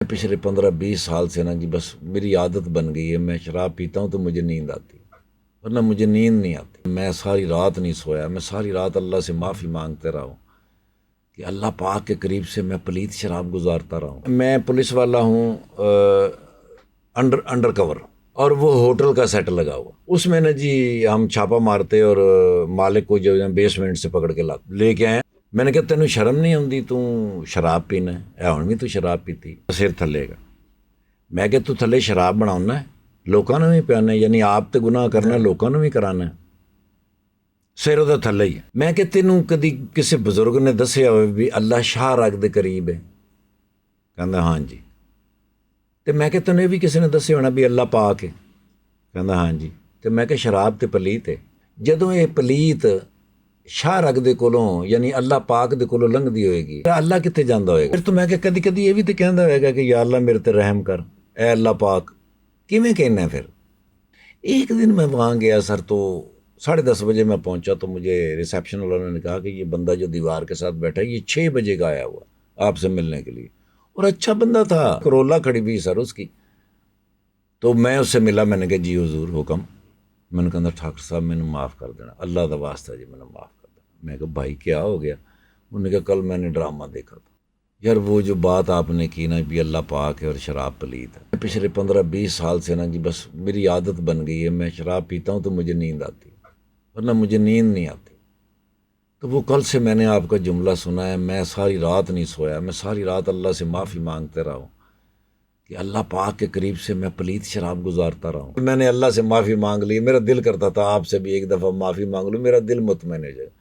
पिछले 15-20 साल से ना जी बस मेरी आदत बन गई है। मैं शराब पीता हूँ तो मुझे नींद आती है, वरना मुझे नींद नहीं आती। मैं सारी रात नहीं सोया, मैं सारी रात अल्लाह से माफ़ी मांगते रहा हूँ कि अल्लाह पाक के करीब से मैं पलीत शराब गुजारता रहा हूँ। मैं पुलिस वाला हूँ, अंडर कवर, और वो होटल का सेट लगा हुआ, उसमें ना जी हम छापा मारते और मालिक को जो है बेसमेंट से पकड़ के लेके आए। मैंने कहा तेन शर्म नहीं आती, तू शराब पीना है, हुण भी तू शराब पीती, सिर थल्लेगा। मैं क्या तू थल्ले शराब बनाउना है, लोगों ने भी पियाना, यानी आप तो गुनाह करना, लोगों ने भी कराना है, सिर ਉਹਦਾ थल्ले ही है। मैं क्या तेनू कदी किसी बजुर्ग ने दसिया हो भी अल्लाह शाह रग दे करीब है? कहता हाँ जी। तो मैं क्या तेन भी किसी ने दसिया होना भी अल्लाह पाक है? कहता हाँ जी। तो मैं क्या शराब तो पलीत है, जदों ये पलीत शाह रग दे कोलों यानी अल्लाह पाक दे कोलों लंघदी होएगी, अल्लाह कित्थे जांदा होएगा? फिर तो मैं क्या कदी कदी ये भी तो कहता होएगा कि या अल्लाह मेरे ते रहम कर, ए अल्लाह पाक, किवें कहना? फिर एक दिन मैं वहाँ गया सर, तो 10:30 बजे मैं पहुंचा, तो मुझे रिसेप्शन वालों ने कहा कि ये बंदा जो दीवार के साथ बैठा है ये 6 बजे का आया हुआ आपसे मिलने के लिए, और अच्छा बंदा था, करोला खड़ी हुई सर उसकी। तो मैं उससे मिला, मैंने कहा जी हुजूर हुक्म। मैंने कहा ठाकुर साहब मैंने माफ़ कर देना, अल्लाह का वास्ता जी मैंने माफ़ कर देना। मैं कहा भाई क्या हो गया? उन्होंने कहा कल मैंने ड्रामा देखा था यार, वो जो बात आपने की ना भी अल्लाह पाक है और शराब पलीत है। पिछले 15-20 साल से ना जी बस मेरी आदत बन गई है, मैं शराब पीता हूँ तो मुझे नींद आती, वरना मुझे नींद नहीं आती। तो वो कल से मैंने आपका जुमला सुना है, मैं सारी रात नहीं सोया, मैं सारी रात अल्लाह से माफ़ी मांगते रहा हूँ कि अल्लाह पाक के करीब से मैं पलीत शराब गुजारता रहा हूँ। मैंने अल्लाह से माफ़ी मांग ली, मेरा दिल करता था आपसे भी एक दफ़ा माफ़ी मांग लूँ, मेरा दिल मुतमईन हो जाए।